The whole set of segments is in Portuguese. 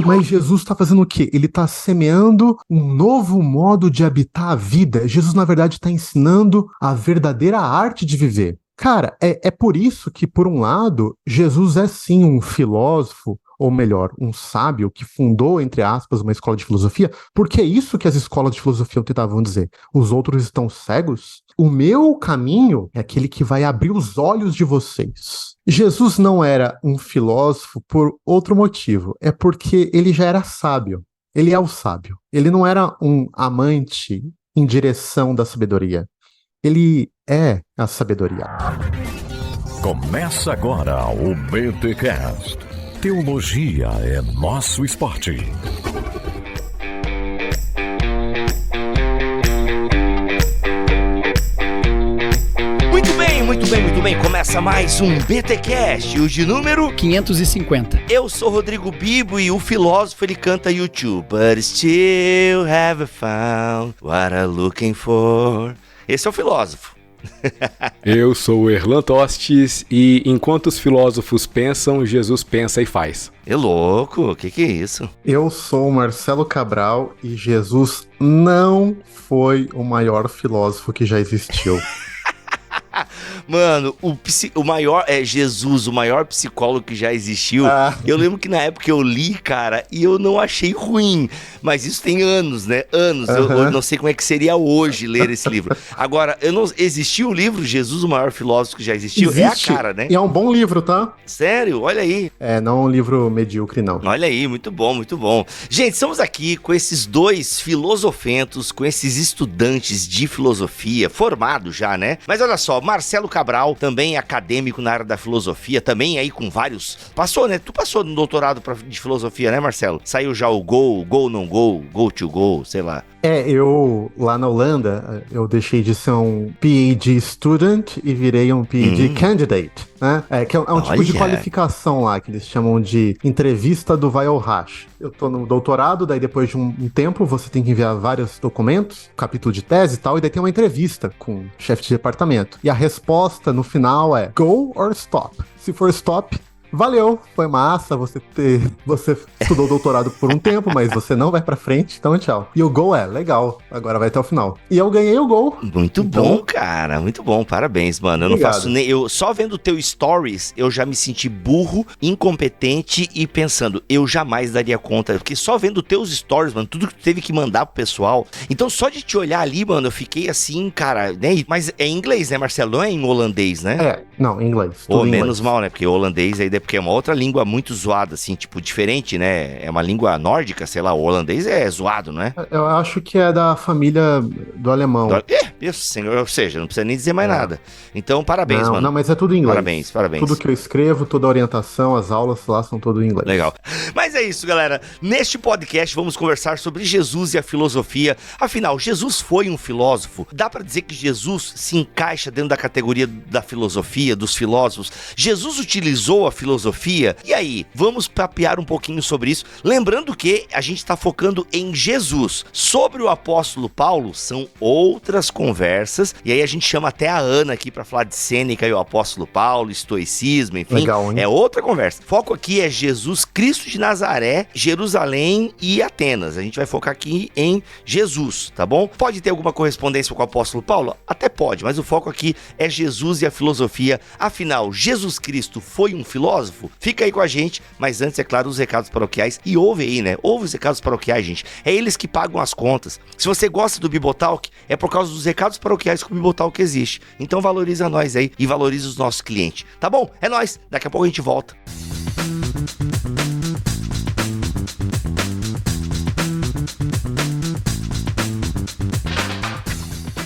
Mas Jesus está fazendo o quê? Ele está semeando um novo modo de habitar a vida. Jesus, na verdade, está ensinando a verdadeira arte de viver. Cara, é por isso que, por um lado, Jesus é sim um filósofo, ou melhor, um sábio que fundou, entre aspas, uma escola de filosofia, porque é isso que as escolas de filosofia tentavam dizer. Os outros estão cegos? O meu caminho é aquele que vai abrir os olhos de vocês. Jesus não era um filósofo por outro motivo, é porque ele já era sábio. Ele é o sábio. Ele não era um amante em direção da sabedoria. Ele é a sabedoria. Começa agora o BTcast. Teologia é nosso esporte. Muito bem. Começa mais um BTcast, o de número 550. Eu sou Rodrigo Bibo e o filósofo ele canta YouTube. But still haven't found what I'm looking for. Esse é o filósofo. Eu sou o Erlan Tostes e enquanto os filósofos pensam, Jesus pensa e faz. É louco, o que é isso? Eu sou o Marcelo Cabral e Jesus não foi o maior filósofo que já existiu. Mano, o maior é Jesus, o maior psicólogo que já existiu. Eu lembro que na época eu li, cara, e eu não achei ruim. Mas isso tem anos, né? Anos. Eu não sei como é que seria hoje ler esse livro. Agora, existiu o livro Jesus, o maior filósofo que já existiu? Existe. É a cara, né? E é um bom livro, tá? Sério? Olha aí. É, não um livro medíocre, não. Olha aí, muito bom, muito bom. Gente, estamos aqui com esses dois filosofentos, com esses estudantes de filosofia, formados já, né? Mas olha só, Marcelo Cabral, também acadêmico na área da filosofia, também aí com vários... Passou, né? Tu passou no doutorado de filosofia, né, Marcelo? Saiu já o Go, não Go, Go to Go, sei lá. Eu, lá na Holanda, eu deixei de ser um PhD student e virei um PhD candidate, né? Que é um tipo de qualificação lá, que eles chamam de entrevista do Weilhach. Eu tô no doutorado, daí depois de um tempo você tem que enviar vários documentos, capítulo de tese e tal, e daí tem uma entrevista com o chefe de departamento. E a resposta no final é go or stop. Se for stop, valeu, foi massa, você estudou doutorado por um tempo, mas você não vai pra frente, então tchau. E o Go legal, agora vai até o final. E eu ganhei o Go. Muito bom, cara, muito bom, parabéns, mano. Obrigado. Eu não faço nem... Só vendo o teu stories, eu já me senti burro, incompetente e pensando, eu jamais daria conta, porque só vendo teus stories, mano, tudo que tu teve que mandar pro pessoal, então só de te olhar ali, mano, eu fiquei assim, cara, né? Mas é em inglês, né, Marcelo? Não é em holandês, né? Não, em inglês. Ou menos mal, né? Porque holandês aí porque é uma outra língua muito zoada, assim, tipo, diferente, né? É uma língua nórdica, sei lá, o holandês é zoado, não é? Eu acho que é da família do alemão. Senhor, ou seja, não precisa nem dizer mais nada. Então, parabéns, mano. Não, mas é tudo em inglês. Parabéns. Tudo que eu escrevo, toda a orientação, as aulas lá são tudo em inglês. Legal. Mas é isso, galera. Neste podcast vamos conversar sobre Jesus e a filosofia. Afinal, Jesus foi um filósofo? Dá pra dizer que Jesus se encaixa dentro da categoria da filosofia, dos filósofos? Jesus utilizou a filosofia? E aí, vamos papear um pouquinho sobre isso. Lembrando que a gente está focando em Jesus. Sobre o apóstolo Paulo, são outras conversas. E aí a gente chama até a Ana aqui para falar de Sêneca e o apóstolo Paulo, estoicismo, enfim. Legal, hein? É outra conversa. Foco aqui é Jesus Cristo de Nazaré, Jerusalém e Atenas. A gente vai focar aqui em Jesus, tá bom? Pode ter alguma correspondência com o apóstolo Paulo? Até pode, mas o foco aqui é Jesus e a filosofia. Afinal, Jesus Cristo foi um filósofo? Fica aí com a gente, mas antes, é claro, os recados paroquiais. E ouve aí, né? Ouve os recados paroquiais, gente. É eles que pagam as contas. Se você gosta do Bibotalk, é por causa dos recados paroquiais que o Bibotalk existe. Então valoriza nós aí e valoriza os nossos clientes. Tá bom? É nóis. Daqui a pouco a gente volta.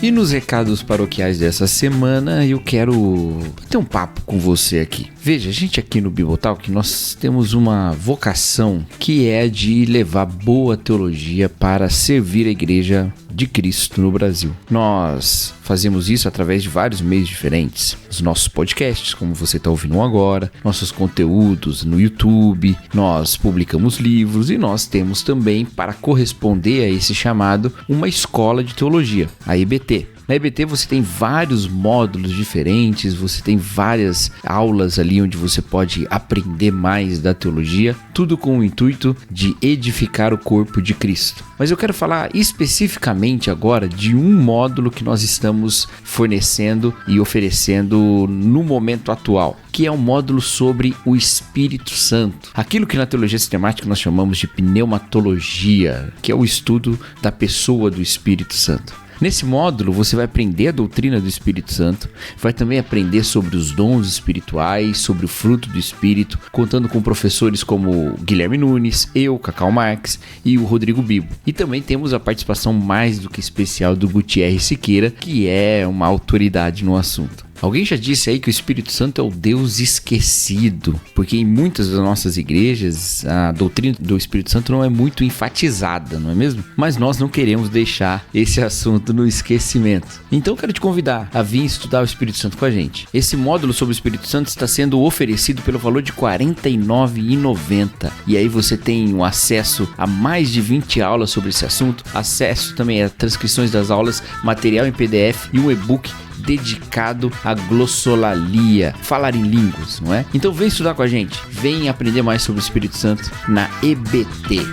E nos recados paroquiais dessa semana, eu quero ter um papo com você aqui. Veja, a gente aqui no Bibotalk, nós temos uma vocação que é de levar boa teologia para servir a Igreja de Cristo no Brasil. Nós fazemos isso através de vários meios diferentes. Os nossos podcasts, como você está ouvindo agora, nossos conteúdos no YouTube, nós publicamos livros e nós temos também, para corresponder a esse chamado, uma escola de teologia, a EBT. Na EBT você tem vários módulos diferentes, você tem várias aulas ali onde você pode aprender mais da teologia, tudo com o intuito de edificar o corpo de Cristo. Mas eu quero falar especificamente agora de um módulo que nós estamos fornecendo e oferecendo no momento atual, que é um módulo sobre o Espírito Santo. Aquilo que na teologia sistemática nós chamamos de pneumatologia, que é o estudo da pessoa do Espírito Santo. Nesse módulo você vai aprender a doutrina do Espírito Santo, vai também aprender sobre os dons espirituais, sobre o fruto do Espírito, contando com professores como Guilherme Nunes, eu, Cacau Marques e o Rodrigo Bibo. E também temos a participação mais do que especial do Gutierrez Siqueira, que é uma autoridade no assunto. Alguém já disse aí que o Espírito Santo é o Deus esquecido, porque em muitas das nossas igrejas a doutrina do Espírito Santo não é muito enfatizada, não é mesmo? Mas nós não queremos deixar esse assunto no esquecimento. Então eu quero te convidar a vir estudar o Espírito Santo com a gente. Esse módulo sobre o Espírito Santo está sendo oferecido pelo valor de R$ 49,90. E aí você tem um acesso a mais de 20 aulas sobre esse assunto, acesso também a transcrições das aulas, material em PDF e um e-book dedicado à glossolalia, falar em línguas, não é? Então vem estudar com a gente, vem aprender mais sobre o Espírito Santo na EBT.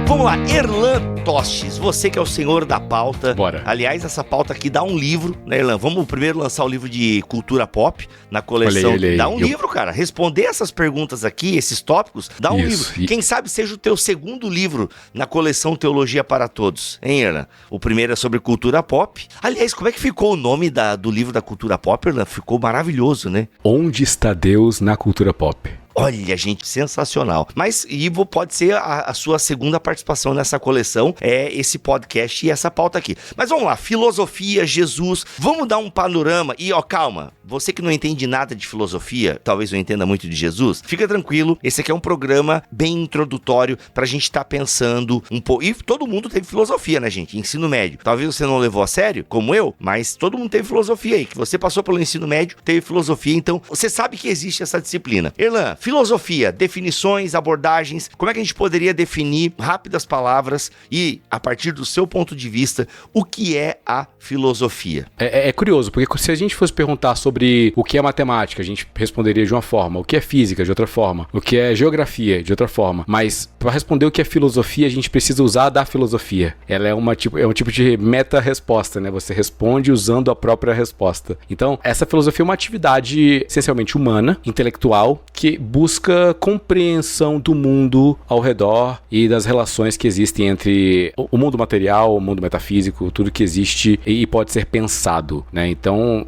Vamos lá, Erlan Tostes, você que é o senhor da pauta. Bora. Aliás, essa pauta aqui dá um livro, né, Erlan? Vamos primeiro lançar o livro de cultura pop na coleção. Olha aí. Dá um livro, cara. Responder essas perguntas aqui, esses tópicos, dá um livro. Quem sabe seja o teu segundo livro na coleção Teologia para Todos, hein, Erlan? O primeiro é sobre cultura pop. Aliás, como é que ficou o nome do livro da cultura pop, Erlan? Ficou maravilhoso, né? Onde está Deus na cultura pop? Olha, gente, sensacional. Mas Ivo pode ser a sua segunda participação nessa coleção, é esse podcast e essa pauta aqui. Mas vamos lá, filosofia, Jesus, vamos dar um panorama e, calma, você que não entende nada de filosofia, talvez não entenda muito de Jesus, fica tranquilo, esse aqui é um programa bem introdutório pra gente estar pensando um pouco. E todo mundo teve filosofia, né, gente? Ensino médio. Talvez você não levou a sério, como eu, mas todo mundo teve filosofia aí, que você passou pelo ensino médio, teve filosofia, então você sabe que existe essa disciplina. Erlan, filosofia, definições, abordagens, como é que a gente poderia definir rápidas palavras e, a partir do seu ponto de vista, o que é a filosofia? É curioso, porque se a gente fosse perguntar sobre o que é matemática, a gente responderia de uma forma, o que é física, de outra forma, o que é geografia, de outra forma, mas para responder o que é filosofia, a gente precisa usar da filosofia. Ela é um tipo de meta-resposta, né? Você responde usando a própria resposta. Então, essa filosofia é uma atividade essencialmente humana, intelectual, que busca compreensão do mundo ao redor e das relações que existem entre o mundo material, o mundo metafísico, tudo que existe e pode ser pensado, né? Então,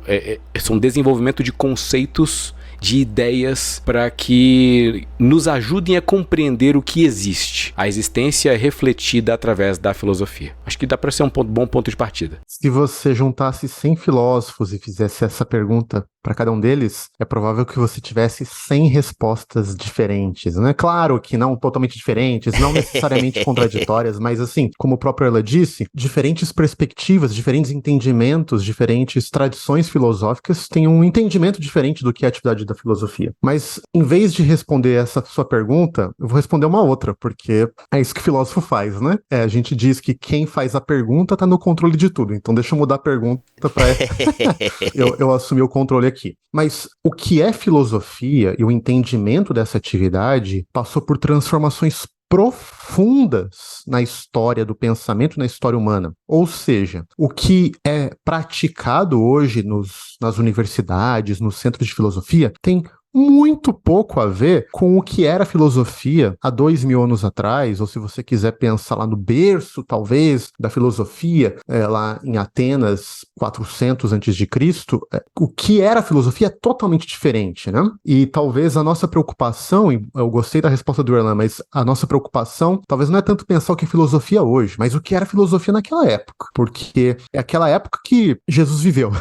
são desenvolvimento de conceitos, de ideias para que nos ajudem a compreender o que existe. A existência é refletida através da filosofia. Acho que dá para ser um bom ponto de partida. Se você juntasse 100 filósofos e fizesse essa pergunta para cada um deles, é provável que você tivesse 100 respostas diferentes, né? Claro que não totalmente diferentes, não necessariamente contraditórias, mas assim, como o próprio Erlan disse, diferentes perspectivas, diferentes entendimentos, diferentes tradições filosóficas têm um entendimento diferente do que é a atividade da filosofia. Mas, em vez de responder essa sua pergunta, eu vou responder uma outra, porque é isso que o filósofo faz, né? A gente diz que quem faz a pergunta tá no controle de tudo, então deixa eu mudar a pergunta para eu assumir o controle aqui. Mas o que é filosofia e o entendimento dessa atividade passou por transformações profundas na história do pensamento, na história humana. Ou seja, o que é praticado hoje nas universidades, nos centros de filosofia, tem muito pouco a ver com o que era filosofia há 2000 anos atrás, ou se você quiser pensar lá no berço, talvez, da filosofia, lá em Atenas, 400 a.C., o que era filosofia é totalmente diferente, né? E talvez a nossa preocupação, eu gostei da resposta do Erlan, mas a nossa preocupação talvez não é tanto pensar o que é filosofia hoje, mas o que era filosofia naquela época, porque é aquela época que Jesus viveu.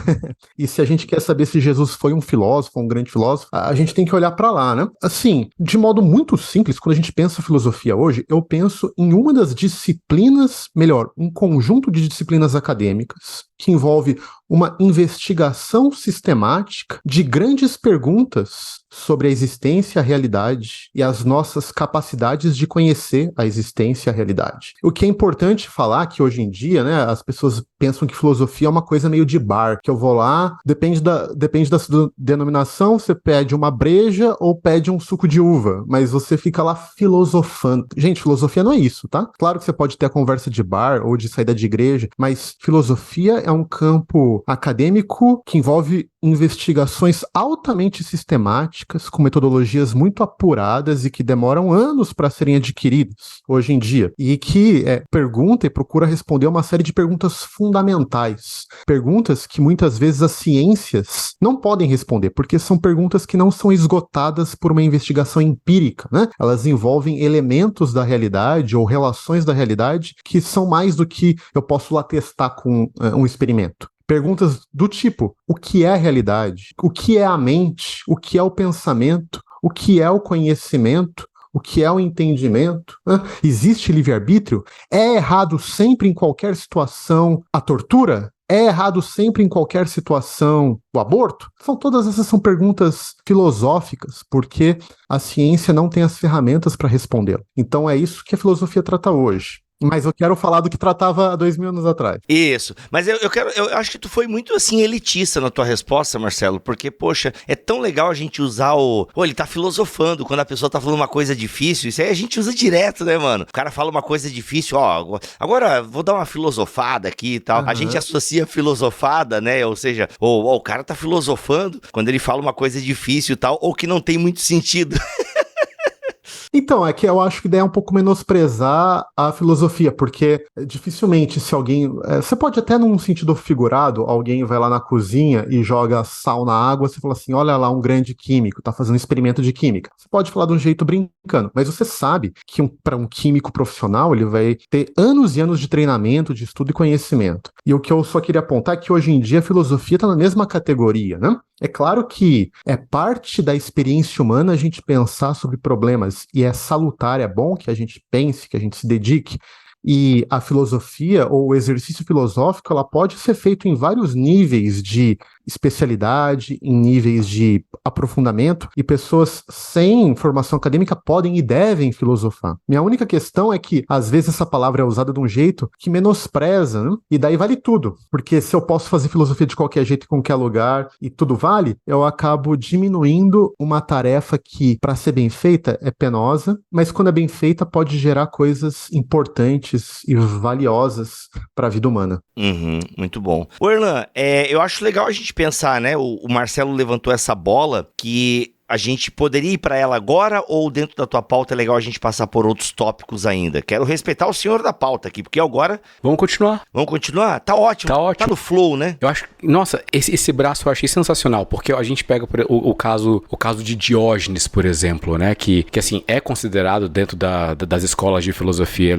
E se a gente quer saber se Jesus foi um filósofo, um grande filósofo, a gente tem que olhar para lá, né? Assim, de modo muito simples, quando a gente pensa filosofia hoje, eu penso em uma das disciplinas, melhor, um conjunto de disciplinas acadêmicas que envolve uma investigação sistemática de grandes perguntas sobre a existência, a realidade e as nossas capacidades de conhecer a existência e a realidade. O que é importante falar que hoje em dia, né, as pessoas pensam que filosofia é uma coisa meio de bar, que eu vou lá, depende da sua denominação, você pede uma breja ou pede um suco de uva, mas você fica lá filosofando. Gente, filosofia não é isso, tá? Claro que você pode ter a conversa de bar ou de saída de igreja, mas filosofia é um campo acadêmico que envolve investigações altamente sistemáticas, com metodologias muito apuradas e que demoram anos para serem adquiridas hoje em dia, e que pergunta e procura responder uma série de perguntas fundamentais, perguntas que muitas vezes as ciências não podem responder, porque são perguntas que não são esgotadas por uma investigação empírica, né? Elas envolvem elementos da realidade ou relações da realidade que são mais do que eu posso lá testar com um experimento. Perguntas do tipo, o que é a realidade? O que é a mente? O que é o pensamento? O que é o conhecimento? O que é o entendimento? Existe livre-arbítrio? É errado sempre em qualquer situação a tortura? É errado sempre em qualquer situação o aborto? Todas essas são perguntas filosóficas, porque a ciência não tem as ferramentas para responder. Então é isso que a filosofia trata hoje. Mas eu quero falar do que tratava há 2000 anos atrás. Isso. Mas eu acho que tu foi muito, assim, elitista na tua resposta, Marcelo, porque, poxa, é tão legal a gente usar ele tá filosofando quando a pessoa tá falando uma coisa difícil. Isso aí a gente usa direto, né, mano? O cara fala uma coisa difícil, agora vou dar uma filosofada aqui e tal. Uhum. A gente associa filosofada, né? Ou seja, o cara tá filosofando quando ele fala uma coisa difícil e tal, ou que não tem muito sentido. Então, é que eu acho que daí é um pouco menosprezar a filosofia, porque dificilmente se alguém... Você pode até num sentido figurado, alguém vai lá na cozinha e joga sal na água, você fala assim, olha lá, um grande químico, tá fazendo um experimento de química. Você pode falar de um jeito brincando, mas você sabe que para um químico profissional, ele vai ter anos e anos de treinamento, de estudo e conhecimento. E o que eu só queria apontar é que hoje em dia a filosofia está na mesma categoria, né? É claro que é parte da experiência humana a gente pensar sobre problemas, e é salutar, é bom que a gente pense, que a gente se dedique, e a filosofia ou o exercício filosófico, ela pode ser feito em vários níveis de especialidade, em níveis de aprofundamento, e pessoas sem formação acadêmica podem e devem filosofar. Minha única questão é que, às vezes, essa palavra é usada de um jeito que menospreza, né? E daí vale tudo, porque se eu posso fazer filosofia de qualquer jeito, em qualquer lugar, e tudo vale, eu acabo diminuindo uma tarefa que, para ser bem feita, é penosa, mas quando é bem feita, pode gerar coisas importantes e valiosas para a vida humana. Muito bom. Erlan, eu acho legal a gente pensar, né? O Marcelo levantou essa bola que a gente poderia ir para ela agora, ou dentro da tua pauta é legal a gente passar por outros tópicos ainda? Quero respeitar o senhor da pauta aqui, porque agora... Vamos continuar. Vamos continuar? Tá ótimo. Tá ótimo. Tá no flow, né? Eu acho... Nossa, esse braço eu achei sensacional, porque a gente pega o caso de Diógenes, por exemplo, né? Que assim, é considerado dentro das escolas de filosofia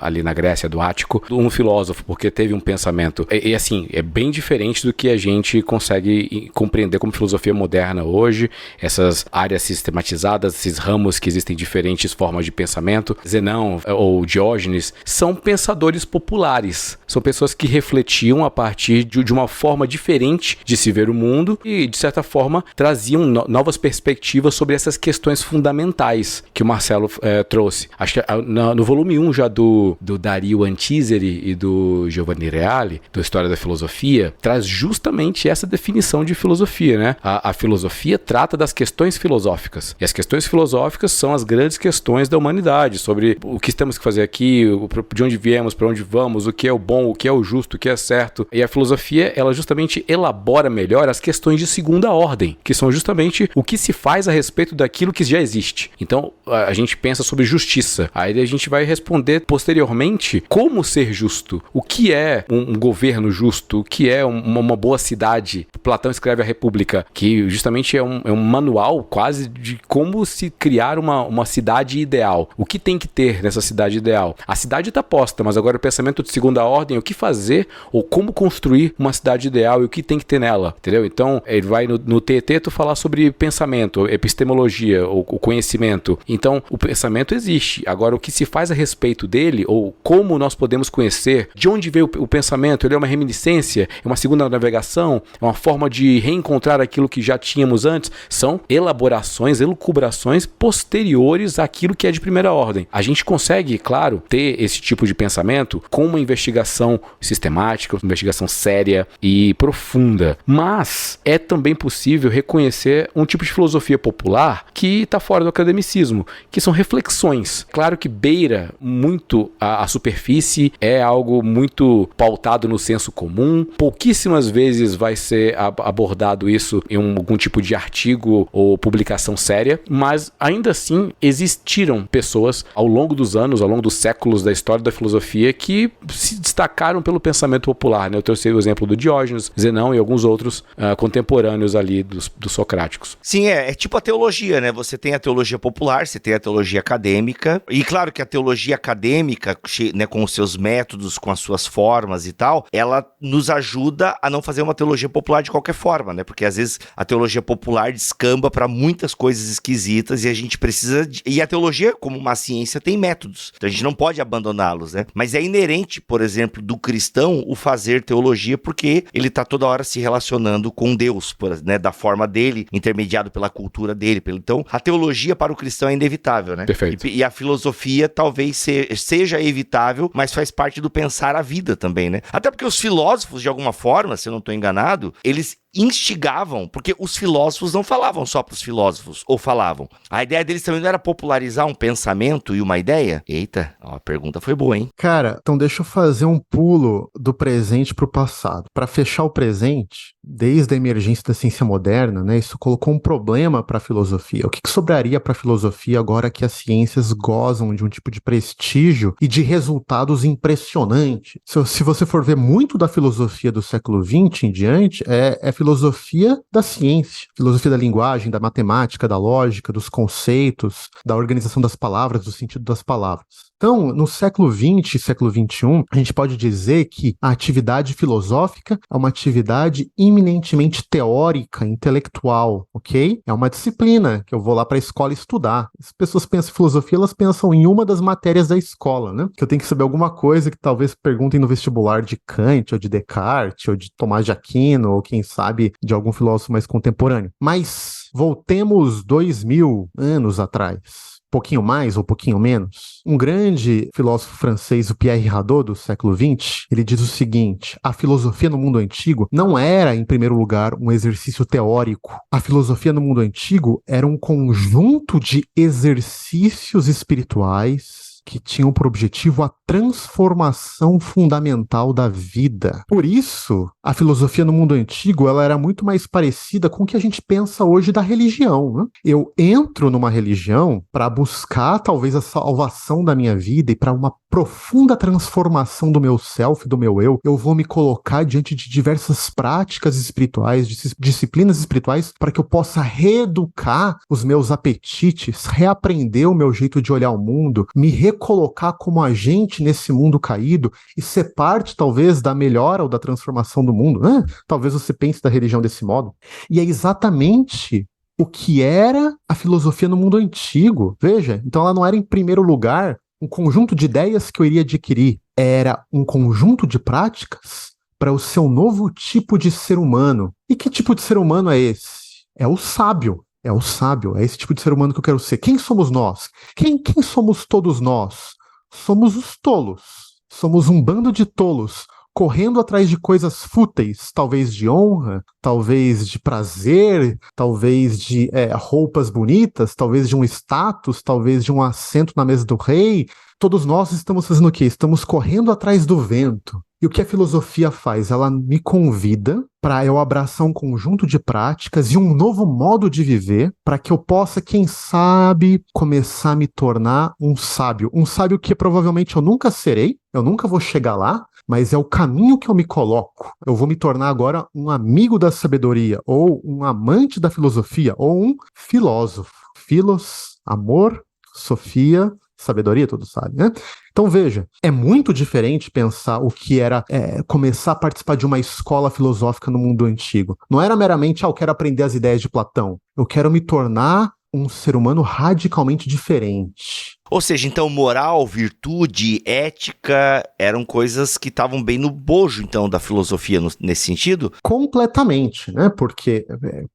ali na Grécia, do Ático, um filósofo, porque teve um pensamento. E assim, é bem diferente do que a gente consegue compreender como filosofia moderna hoje, essas áreas sistematizadas, esses ramos que existem diferentes formas de pensamento. Zenão ou Diógenes são pensadores populares, são pessoas que refletiam a partir de uma forma diferente de se ver o mundo e, de certa forma, traziam novas perspectivas sobre essas questões fundamentais que o Marcelo trouxe. Acho que no volume 1 já do Dario Antiseri e do Giovanni Reale, do História da Filosofia, traz justamente essa definição de filosofia, né? A filosofia trata das questões filosóficas. E as questões filosóficas são as grandes questões da humanidade, sobre o que temos que fazer aqui, de onde viemos, para onde vamos, o que é o bom, o que é o justo, o que é certo. E a filosofia, ela justamente elabora melhor as questões de segunda ordem, que são justamente o que se faz a respeito daquilo que já existe. Então, a gente pensa sobre justiça. Aí a gente vai responder posteriormente como ser justo, o que é um governo justo, o que é uma boa cidade. Platão escreve a República, que justamente é um manual conceitual quase de como se criar uma cidade ideal. O que tem que ter nessa cidade ideal? A cidade está posta, mas agora o pensamento de segunda ordem, o que fazer ou como construir uma cidade ideal e o que tem que ter nela, entendeu? Então, ele vai no TET tu falar sobre pensamento, epistemologia, o conhecimento. Então, o pensamento existe. Agora, o que se faz a respeito dele, ou como nós podemos conhecer, de onde veio o pensamento, ele é uma reminiscência, é uma segunda navegação, é uma forma de reencontrar aquilo que já tínhamos antes, são elaborações, elucubrações posteriores àquilo que é de primeira ordem. A gente consegue, claro, ter esse tipo de pensamento com uma investigação sistemática, uma investigação séria e profunda, mas é também possível reconhecer um tipo de filosofia popular que está fora do academicismo, que são reflexões. Claro que beira muito a superfície, é algo muito pautado no senso comum, pouquíssimas vezes vai ser abordado isso em algum tipo de artigo ou publicação séria, mas ainda assim existiram pessoas ao longo dos anos, ao longo dos séculos da história da filosofia que se destacaram pelo pensamento popular, né? Eu trouxe o exemplo do Diógenes, Zenão e alguns outros contemporâneos ali dos socráticos. Sim, é tipo a teologia, né? Você tem a teologia popular, você tem a teologia acadêmica, e claro que a teologia acadêmica, né, com os seus métodos, com as suas formas e tal, ela nos ajuda a não fazer uma teologia popular de qualquer forma, né? Porque às vezes a teologia popular descamba para muitas coisas esquisitas e a gente precisa... E a teologia, como uma ciência, tem métodos, então a gente não pode abandoná-los, né? Mas é inerente, por exemplo, do cristão o fazer teologia porque ele está toda hora se relacionando com Deus, né? Da forma dele, intermediado pela cultura dele. Então, a teologia para o cristão é inevitável, né? Perfeito. E a filosofia talvez seja evitável, mas faz parte do pensar a vida também, né? Até porque os filósofos, de alguma forma, se eu não estou enganado, eles instigavam, porque os filósofos não falavam só para os filósofos, ou falavam. A ideia deles também não era popularizar um pensamento e uma ideia? Eita, a pergunta foi boa, hein? Cara, então deixa eu fazer um pulo do presente para o passado. Para fechar o presente, desde a emergência da ciência moderna, né, isso colocou um problema para a filosofia. O que sobraria para a filosofia agora que as ciências gozam de um tipo de prestígio e de resultados impressionantes? Se você for ver muito da filosofia do século XX em diante, é filosofia da ciência, filosofia da linguagem, da matemática, da lógica, dos conceitos, da organização das palavras, do sentido das palavras. Então, no século XX e século XXI, a gente pode dizer que a atividade filosófica é uma atividade eminentemente teórica, intelectual, ok? É uma disciplina que eu vou lá para a escola estudar. As pessoas pensam em filosofia, elas pensam em uma das matérias da escola, né? Que eu tenho que saber alguma coisa que talvez perguntem no vestibular de Kant, ou de Descartes, ou de Tomás de Aquino, ou quem sabe de algum filósofo mais contemporâneo. Mas voltemos 2000 anos atrás. Pouquinho mais ou pouquinho menos. Um grande filósofo francês, o Pierre Hadot, do século XX, ele diz o seguinte: a filosofia no mundo antigo não era, em primeiro lugar, um exercício teórico. A filosofia no mundo antigo era um conjunto de exercícios espirituais que tinham por objetivo a transformação fundamental da vida. Por isso, a filosofia no mundo antigo ela era muito mais parecida com o que a gente pensa hoje da religião, né? Eu entro numa religião para buscar talvez a salvação da minha vida e para uma profunda transformação do meu self, do meu eu vou me colocar diante de diversas práticas espirituais, disciplinas espirituais, para que eu possa reeducar os meus apetites, reaprender o meu jeito de olhar o mundo, me recolocar como agente nesse mundo caído e ser parte, talvez, da melhora ou da transformação do mundo, né? Talvez você pense da religião desse modo. E é exatamente o que era a filosofia no mundo antigo. Veja, então ela não era, em primeiro lugar, um conjunto de ideias que eu iria adquirir. Era um conjunto de práticas para o seu novo tipo de ser humano. E que tipo de ser humano é esse? É o sábio. É o sábio, é esse tipo de ser humano que eu quero ser. Quem somos nós? Quem somos todos nós? Somos os tolos. Somos um bando de tolos, correndo atrás de coisas fúteis, talvez de honra, talvez de prazer, talvez de roupas bonitas, talvez de um status, talvez de um assento na mesa do rei. Todos nós estamos fazendo o quê? Estamos correndo atrás do vento. E o que a filosofia faz? Ela me convida para eu abraçar um conjunto de práticas e um novo modo de viver para que eu possa, quem sabe, começar a me tornar um sábio. Um sábio que provavelmente eu nunca serei, eu nunca vou chegar lá, mas é o caminho que eu me coloco. Eu vou me tornar agora um amigo da sabedoria, ou um amante da filosofia, ou um filósofo. Filos, amor, sofia, sabedoria, todos sabem, né? Então veja, é muito diferente pensar o que era começar a participar de uma escola filosófica no mundo antigo. Não era meramente, eu quero aprender as ideias de Platão. Eu quero me tornar um ser humano radicalmente diferente. Ou seja, então moral, virtude, ética eram coisas que estavam bem no bojo, então, da filosofia nesse sentido? Completamente, né? Porque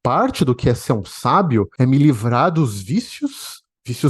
parte do que é ser um sábio é me livrar dos vícios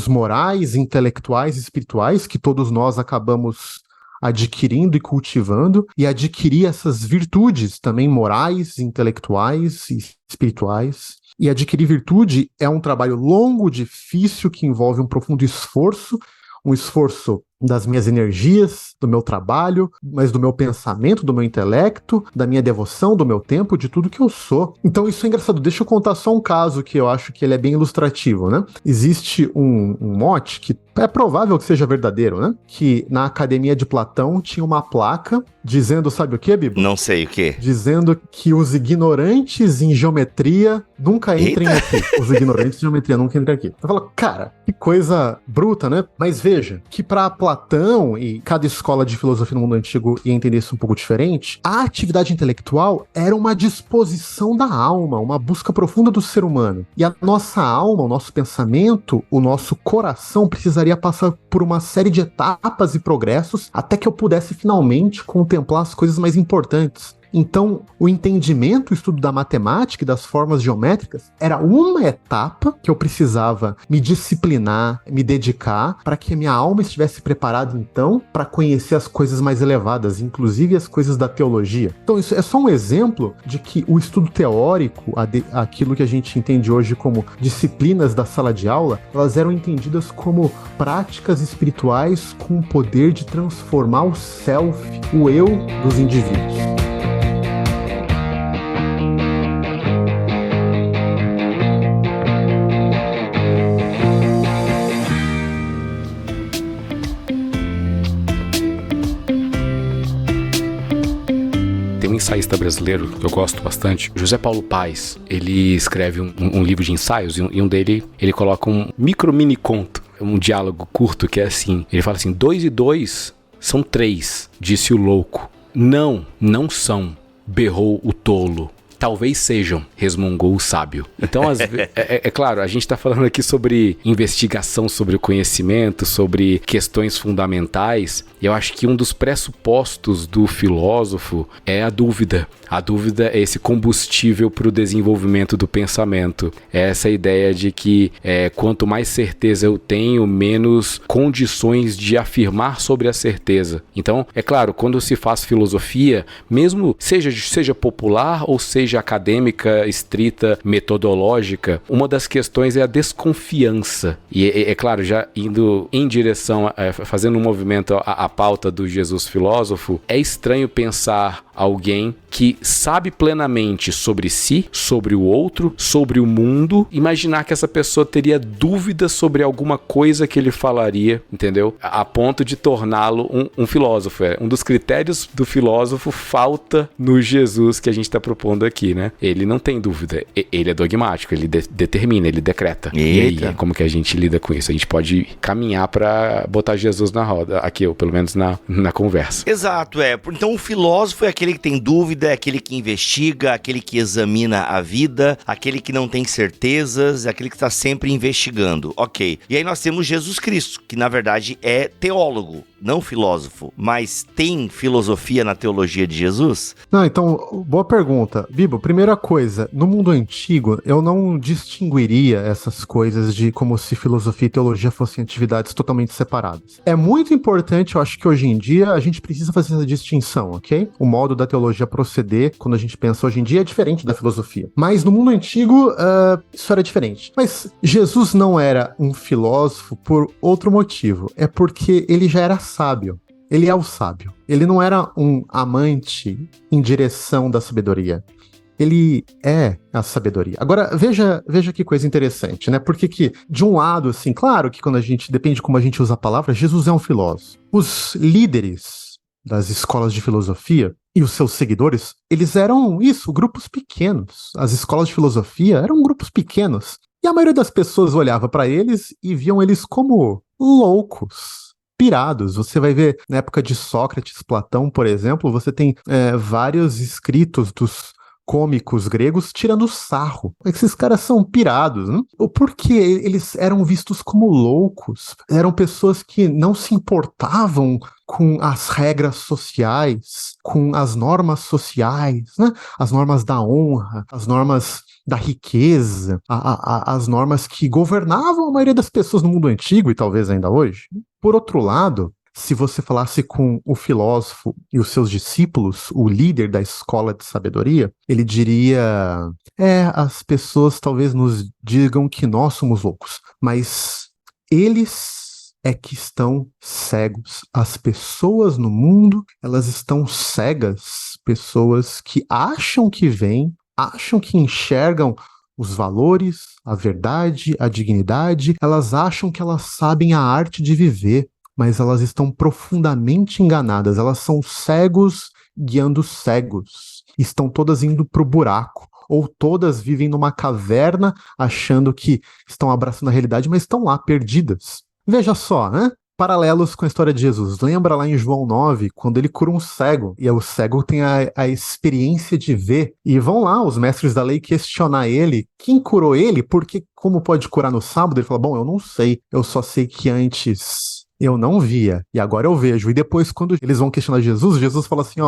morais, intelectuais, espirituais, que todos nós acabamos adquirindo e cultivando, e adquirir essas virtudes também morais, intelectuais e espirituais. E adquirir virtude é um trabalho longo, difícil, que envolve um profundo esforço, um esforço das minhas energias, do meu trabalho, mas do meu pensamento, do meu intelecto, da minha devoção, do meu tempo, de tudo que eu sou. Então isso é engraçado. Deixa eu contar só um caso que eu acho que ele é bem ilustrativo, né? Existe um mote que é provável que seja verdadeiro, né? Que na Academia de Platão tinha uma placa dizendo, sabe o que, Bibo? Não sei o quê. Dizendo que os ignorantes em geometria nunca entrem aqui. Os ignorantes em geometria nunca entrem aqui. Eu falo, cara, que coisa bruta, né? Mas veja, que para Platão e cada escola de filosofia no mundo antigo ia entender isso um pouco diferente, a atividade intelectual era uma disposição da alma, uma busca profunda do ser humano. E a nossa alma, o nosso pensamento, o nosso coração precisaria passar por uma série de etapas e progressos até que eu pudesse finalmente contemplar as coisas mais importantes. Então, o entendimento, o estudo da matemática e das formas geométricas era uma etapa que eu precisava me disciplinar, me dedicar, para que a minha alma estivesse preparada, então, para conhecer as coisas mais elevadas, inclusive as coisas da teologia. Então, isso é só um exemplo de que o estudo teórico, aquilo que a gente entende hoje como disciplinas da sala de aula, elas eram entendidas como práticas espirituais com o poder de transformar o self, o eu dos indivíduos. Tem um ensaísta brasileiro que eu gosto bastante, José Paulo Paes. Ele escreve um livro de ensaios e um dele ele coloca um mini conto, um diálogo curto que é assim. Ele fala assim: 2 e 2 são 3, disse o louco. Não, não são, berrou o tolo. Talvez sejam, resmungou o sábio. Então, é claro, a gente está falando aqui sobre investigação, sobre o conhecimento, sobre questões fundamentais. E eu acho que um dos pressupostos do filósofo é a dúvida. A dúvida é esse combustível para o desenvolvimento do pensamento. É essa ideia de que quanto mais certeza eu tenho, menos condições de afirmar sobre a certeza. Então, é claro, quando se faz filosofia, mesmo seja popular ou seja acadêmica, estrita, metodológica, uma das questões é a desconfiança. E é claro, já indo em direção, fazendo um movimento à pauta do Jesus filósofo, é estranho pensar alguém que sabe plenamente sobre si, sobre o outro, sobre o mundo, imaginar que essa pessoa teria dúvidas sobre alguma coisa que ele falaria, entendeu? A ponto de torná-lo um filósofo. Um dos critérios do filósofo falta no Jesus que a gente está propondo aqui, né? Ele não tem dúvida, ele é dogmático, ele determina, ele decreta. Eita. E aí, como que a gente lida com isso? A gente pode caminhar para botar Jesus na roda, aqui, ou pelo menos na conversa. Exato, Então o filósofo é aquele que tem dúvida, é aquele que investiga, aquele que examina a vida, aquele que não tem certezas, aquele que está sempre investigando. Ok. E aí nós temos Jesus Cristo, que na verdade é teólogo, não filósofo. Mas tem filosofia na teologia de Jesus? Não, então, boa pergunta. Bibo, primeira coisa, no mundo antigo, eu não distinguiria essas coisas de como se filosofia e teologia fossem atividades totalmente separadas. É muito importante, eu acho que hoje em dia, a gente precisa fazer essa distinção, ok? O modo da teologia proceder, quando a gente pensa hoje em dia, é diferente da filosofia. Mas no mundo antigo, isso era diferente. Mas Jesus não era um filósofo por outro motivo. É porque ele já era sábio. Ele é o sábio. Ele não era um amante em direção da sabedoria. Ele é a sabedoria. Agora, veja que coisa interessante, né? Porque que, de um lado, assim, claro que quando a gente, depende de como a gente usa a palavra, Jesus é um filósofo. Os líderes das escolas de filosofia e os seus seguidores, eles eram grupos pequenos. As escolas de filosofia eram grupos pequenos. E a maioria das pessoas olhava para eles e viam eles como loucos, pirados. Você vai ver, na época de Sócrates, Platão, por exemplo, você tem vários escritos dos cômicos gregos tirando sarro. Esses caras são pirados, né? Porque eles eram vistos como loucos. Eram pessoas que não se importavam com as regras sociais, com as normas sociais, né? As normas da honra, as normas da riqueza, as normas que governavam a maioria das pessoas no mundo antigo e talvez ainda hoje. Por outro lado, se você falasse com o filósofo e os seus discípulos, o líder da escola de sabedoria, ele diria: as pessoas talvez nos digam que nós somos loucos, mas eles é que estão cegos. As pessoas no mundo, elas estão cegas. Pessoas que acham que veem, acham que enxergam os valores, a verdade, a dignidade, elas acham que elas sabem a arte de viver, mas elas estão profundamente enganadas. Elas são cegos guiando cegos. Estão todas indo para o buraco. Ou todas vivem numa caverna achando que estão abraçando a realidade, mas estão lá perdidas. Veja só, né? Paralelos com a história de Jesus. Lembra lá em João 9, quando ele cura um cego, e o cego tem a experiência de ver, e vão lá os mestres da lei questionar ele, quem curou ele, porque como pode curar no sábado? Ele fala: bom, eu não sei, eu só sei que antes eu não via, e agora eu vejo. E depois, quando eles vão questionar Jesus, Jesus fala assim: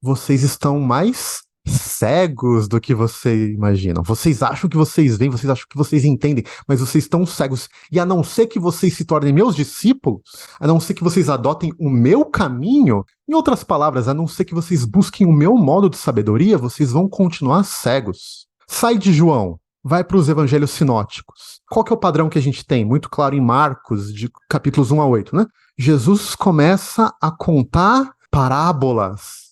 vocês estão mais cegos do que vocês imaginam. Vocês acham que vocês veem, vocês acham que vocês entendem, mas vocês estão cegos. E a não ser que vocês se tornem meus discípulos, a não ser que vocês adotem o meu caminho, em outras palavras, a não ser que vocês busquem o meu modo de sabedoria, vocês vão continuar cegos. Sai de João, vai para os evangelhos sinóticos. Qual que é o padrão que a gente tem? Muito claro em Marcos, de capítulos 1 a 8, né? Jesus começa a contar parábolas,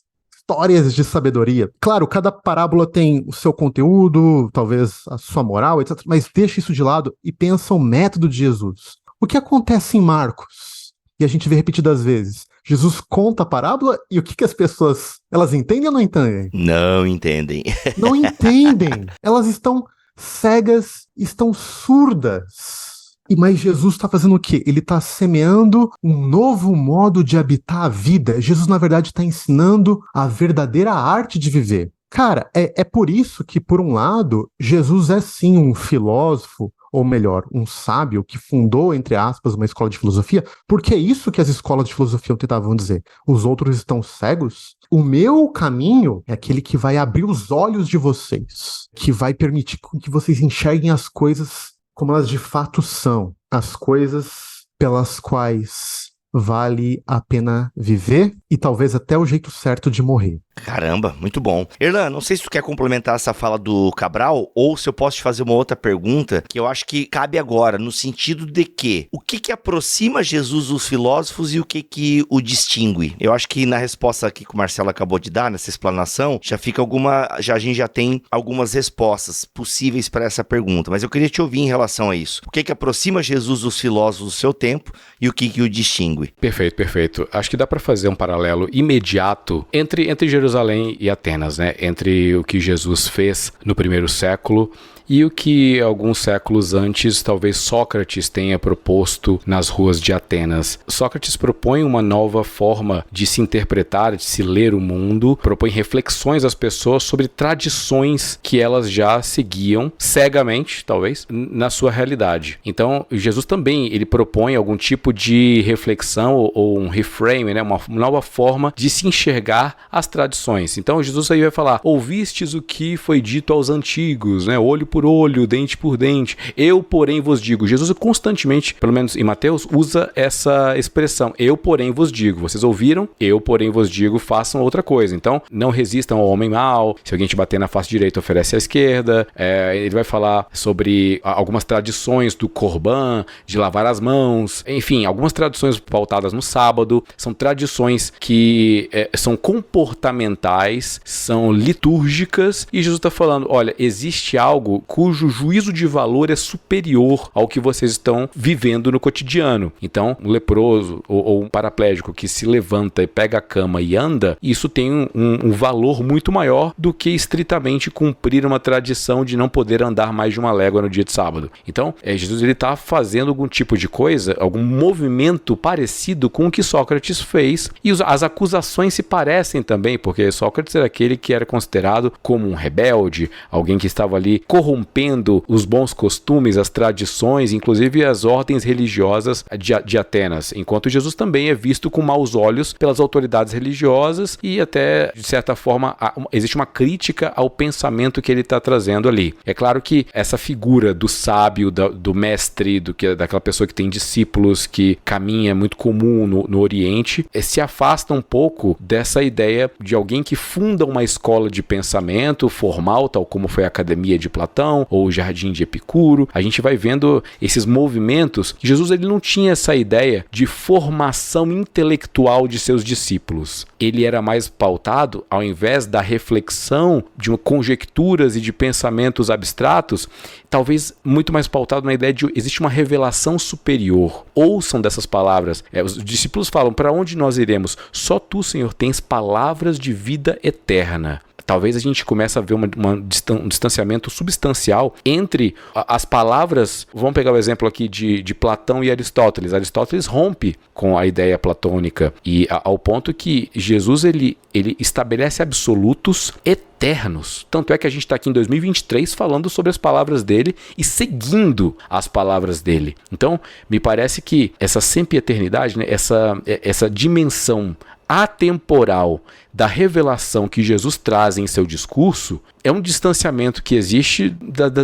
histórias de sabedoria. Claro, cada parábola tem o seu conteúdo, talvez a sua moral, etc. Mas deixa isso de lado e pensa o método de Jesus. O que acontece em Marcos? E a gente vê repetidas vezes. Jesus conta a parábola e o que as pessoas, elas entendem ou não entendem? Não entendem. Não entendem. Elas estão cegas, estão surdas. Mas Jesus está fazendo o quê? Ele está semeando um novo modo de habitar a vida. Jesus, na verdade, está ensinando a verdadeira arte de viver. Cara, é por isso que, por um lado, Jesus é sim um filósofo, ou melhor, um sábio que fundou, entre aspas, uma escola de filosofia, porque é isso que as escolas de filosofia tentavam dizer. Os outros estão cegos? O meu caminho é aquele que vai abrir os olhos de vocês, que vai permitir que vocês enxerguem as coisas como elas de fato são, as coisas pelas quais vale a pena viver e talvez até o jeito certo de morrer. Caramba, muito bom. Erlan, não sei se tu quer complementar essa fala do Cabral ou se eu posso te fazer uma outra pergunta que eu acho que cabe agora, no sentido de que o que aproxima Jesus dos filósofos e o que o distingue? Eu acho que na resposta aqui que o Marcelo acabou de dar, nessa explanação, a gente já tem algumas respostas possíveis para essa pergunta, mas eu queria te ouvir em relação a isso. O que aproxima Jesus dos filósofos do seu tempo e o que o distingue? Perfeito. Acho que dá para fazer um paralelo imediato entre Jerusalém e Atenas, né? Entre o que Jesus fez no primeiro século e o que alguns séculos antes talvez Sócrates tenha proposto nas ruas de Atenas. Sócrates propõe uma nova forma de se interpretar, de se ler o mundo, propõe reflexões às pessoas sobre tradições que elas já seguiam cegamente, talvez, na sua realidade. Então, Jesus também, ele propõe algum tipo de reflexão ou um reframe, né? Uma nova forma de se enxergar as tradições. Então, Jesus aí vai falar: ouvistes o que foi dito aos antigos, né? Olho por olho, dente por dente. Eu, porém, vos digo. Jesus constantemente, pelo menos em Mateus, usa essa expressão. Eu, porém, vos digo. Vocês ouviram? Eu, porém, vos digo, façam outra coisa. Então, não resistam ao homem mau. Se alguém te bater na face direita, oferece à esquerda. Ele vai falar sobre algumas tradições do Corban, de lavar as mãos. Enfim, algumas tradições pautadas no sábado. São tradições que são comportamentais, são litúrgicas. E Jesus está falando, olha, existe algo cujo juízo de valor é superior ao que vocês estão vivendo no cotidiano. Então, um leproso ou um paraplégico que se levanta e pega a cama e anda, isso tem um valor muito maior do que estritamente cumprir uma tradição de não poder andar mais de uma légua no dia de sábado. Então, Jesus está fazendo algum tipo de coisa, algum movimento parecido com o que Sócrates fez, e as acusações se parecem também, porque Sócrates era aquele que era considerado como um rebelde, alguém que estava ali corrompendo os bons costumes, as tradições, inclusive as ordens religiosas de Atenas, enquanto Jesus também é visto com maus olhos pelas autoridades religiosas e até, de certa forma, existe uma crítica ao pensamento que ele está trazendo ali. É claro que essa figura do sábio, do mestre, daquela pessoa que tem discípulos, que caminha, é muito comum no Oriente, se afasta um pouco dessa ideia de alguém que funda uma escola de pensamento formal, tal como foi a Academia de Platão ou o Jardim de Epicuro. A gente vai vendo esses movimentos. Jesus, ele não tinha essa ideia de formação intelectual de seus discípulos. Ele era mais pautado, ao invés da reflexão de conjecturas e de pensamentos abstratos, talvez muito mais pautado na ideia de existe uma revelação superior. Ouçam dessas palavras. Os discípulos falam: para onde nós iremos? Só tu, Senhor, tens palavras de vida eterna. Talvez a gente comece a ver um distanciamento substancial entre as palavras. Vamos pegar o exemplo aqui de Platão e Aristóteles. Aristóteles rompe com a ideia platônica, e ao ponto que Jesus ele estabelece absolutos eternos. Tanto é que a gente está aqui em 2023 falando sobre as palavras dele e seguindo as palavras dele. Então, me parece que essa sempiternidade, né, essa dimensão atemporal da revelação que Jesus traz em seu discurso é um distanciamento que existe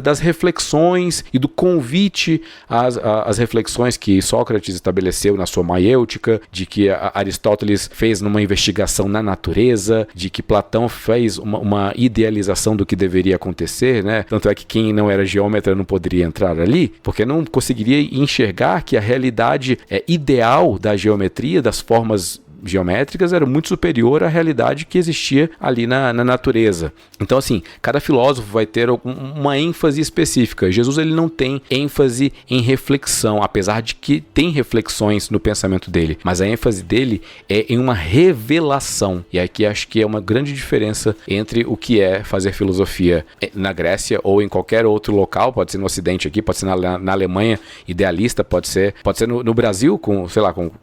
das reflexões e do convite às reflexões que Sócrates estabeleceu na sua Maiêutica, de que Aristóteles fez numa investigação na natureza, de que Platão fez uma idealização do que deveria acontecer, né? Tanto é que quem não era geômetra não poderia entrar ali, porque não conseguiria enxergar que a realidade ideal da geometria, das formas geométricas, era muito superior à realidade que existia ali na natureza. Então, assim, cada filósofo vai ter uma ênfase específica. Jesus, ele não tem ênfase em reflexão, apesar de que tem reflexões no pensamento dele, mas a ênfase dele é em uma revelação. E aqui acho que é uma grande diferença entre o que é fazer filosofia na Grécia ou em qualquer outro local, pode ser no Ocidente aqui, pode ser na Alemanha idealista, pode ser no Brasil, com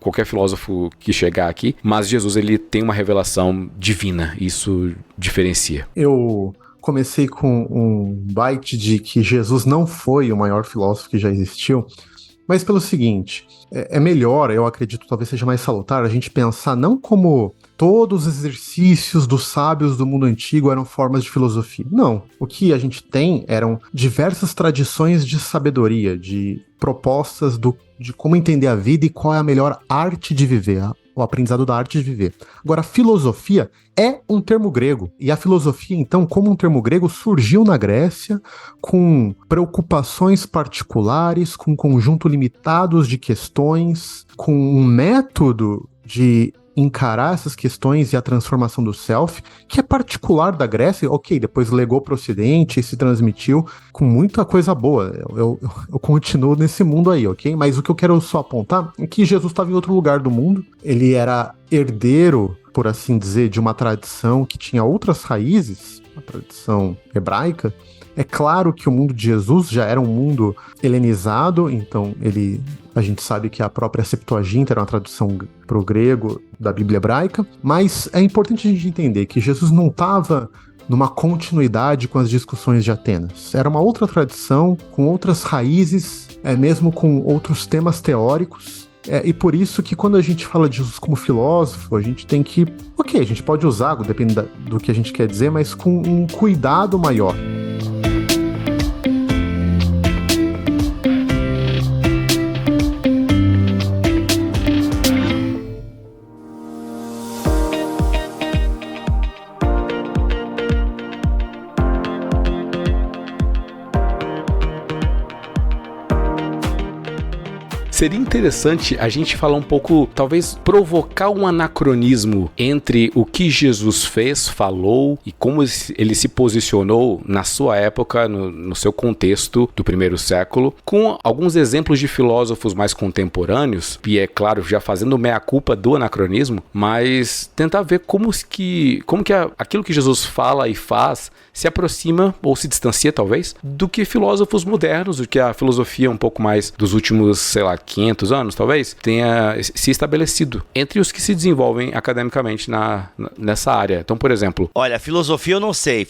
qualquer filósofo que chegar aqui. Mas Jesus, ele tem uma revelação divina, isso diferencia. Eu comecei com um byte de que Jesus não foi o maior filósofo que já existiu, mas pelo seguinte, é melhor, eu acredito, talvez seja mais salutar, a gente pensar não como todos os exercícios dos sábios do mundo antigo eram formas de filosofia. Não. O que a gente tem eram diversas tradições de sabedoria, de propostas de como entender a vida e qual é a melhor arte de viver, o aprendizado da arte de viver. Agora, a filosofia é um termo grego, e a filosofia, então, como um termo grego, surgiu na Grécia com preocupações particulares, com um conjunto limitado de questões, com um método de encarar essas questões e a transformação do self, que é particular da Grécia, ok, depois legou para o Ocidente e se transmitiu com muita coisa boa. Eu continuo nesse mundo aí, ok? Mas o que eu quero só apontar é que Jesus estava em outro lugar do mundo, ele era herdeiro, por assim dizer, de uma tradição que tinha outras raízes, uma tradição hebraica. É claro que o mundo de Jesus já era um mundo helenizado, então a gente sabe que a própria Septuaginta era uma tradução para o grego da Bíblia hebraica, mas é importante a gente entender que Jesus não estava numa continuidade com as discussões de Atenas. Era uma outra tradição, com outras raízes, mesmo com outros temas teóricos, e por isso que quando a gente fala de Jesus como filósofo, a gente tem que... Ok, a gente pode usar, dependendo do que a gente quer dizer, mas com um cuidado maior. Seria interessante a gente falar um pouco, talvez provocar um anacronismo entre o que Jesus fez, falou e como ele se posicionou na sua época, no seu contexto do primeiro século, com alguns exemplos de filósofos mais contemporâneos, e é claro, já fazendo meia-culpa do anacronismo, mas tentar ver como que aquilo que Jesus fala e faz se aproxima, ou se distancia talvez, do que filósofos modernos, do que a filosofia um pouco mais dos últimos, 500 anos talvez, tenha se estabelecido entre os que se desenvolvem academicamente nessa área. Então, por exemplo... Olha, filosofia eu não sei,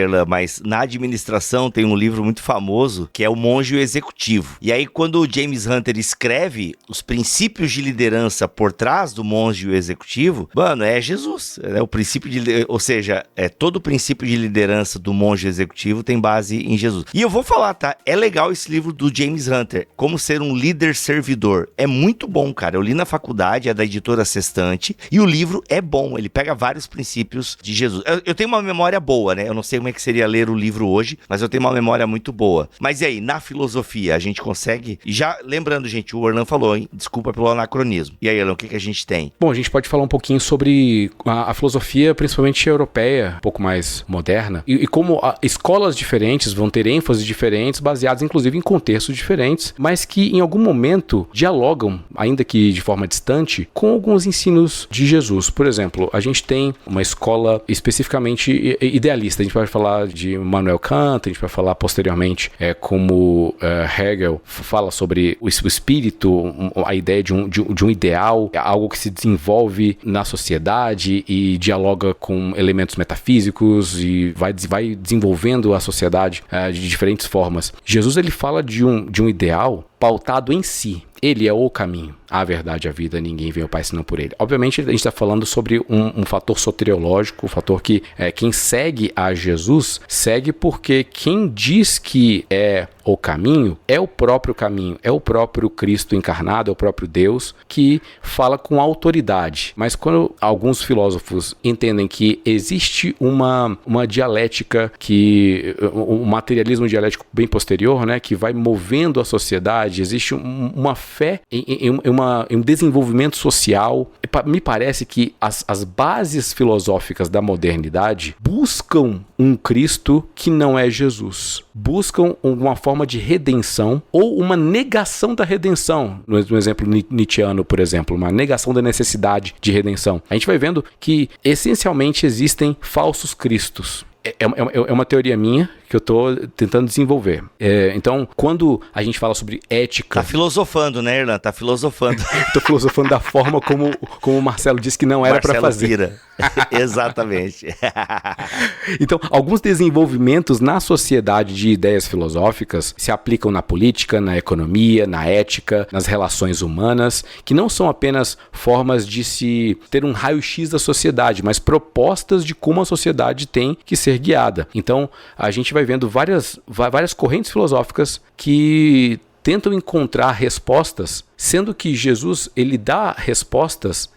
Erlan, mas na administração tem um livro muito famoso que é O Monge e o Executivo. E aí, quando o James Hunter escreve os princípios de liderança por trás do monge e o executivo, mano, é Jesus. O princípio ou seja, todo o princípio de liderança do monge executivo tem base em Jesus. E eu vou falar, tá? É legal esse livro do James Hunter, Como Ser um Líder Servidor. É muito bom, cara. Eu li na faculdade, é da editora Sextante, e o livro é bom. Ele pega vários princípios de Jesus. Eu tenho uma memória boa, né? Eu não sei como é que seria ler o livro hoje, mas eu tenho uma memória muito boa. Mas e aí, na filosofia, a gente consegue... E já lembrando, gente, o Erlan falou, hein? Desculpa pelo anacronismo. E aí, Erlan, o que a gente tem? Bom, a gente pode falar um pouquinho sobre a filosofia, principalmente europeia, um pouco mais moderna, e como escolas diferentes vão ter ênfases diferentes, baseadas inclusive em contextos diferentes, mas que em algum momento dialogam, ainda que de forma distante, com alguns ensinos de Jesus. Por exemplo, a gente tem uma escola especificamente idealista. A gente pode falar de Immanuel Kant, a gente vai falar posteriormente como Hegel fala sobre o espírito, a ideia de um ideal, algo que se desenvolve na sociedade e dialoga com elementos metafísicos e vai desenvolvendo a sociedade de diferentes formas. Jesus, ele fala de um ideal pautado em si. Ele é o caminho, a verdade, a vida, ninguém vê o Pai senão por ele. Obviamente, a gente está falando sobre um fator soteriológico, um fator que quem segue a Jesus, segue porque quem diz que é o caminho, é o próprio caminho, é o próprio Cristo encarnado, é o próprio Deus, que fala com autoridade. Mas quando alguns filósofos entendem que existe uma dialética, um materialismo dialético bem posterior, né, que vai movendo a sociedade, existe uma fé em um desenvolvimento social. Me parece que as bases filosóficas da modernidade buscam um Cristo que não é Jesus. Buscam uma forma de redenção ou uma negação da redenção. No exemplo nietzscheano, por exemplo, uma negação da necessidade de redenção. A gente vai vendo que essencialmente existem falsos cristos. É uma teoria minha que eu estou tentando desenvolver. Então, quando a gente fala sobre ética... Tá filosofando, né, Erlan? Tá filosofando. Tô filosofando da forma como o Marcelo disse que não era para fazer. Pira. Exatamente. Então, alguns desenvolvimentos na sociedade de ideias filosóficas se aplicam na política, na economia, na ética, nas relações humanas, que não são apenas formas de se ter um raio-x da sociedade, mas propostas de como a sociedade tem que ser guiada. Então, a gente vai vendo várias correntes filosóficas que tentam encontrar respostas, sendo que Jesus, ele dá respostas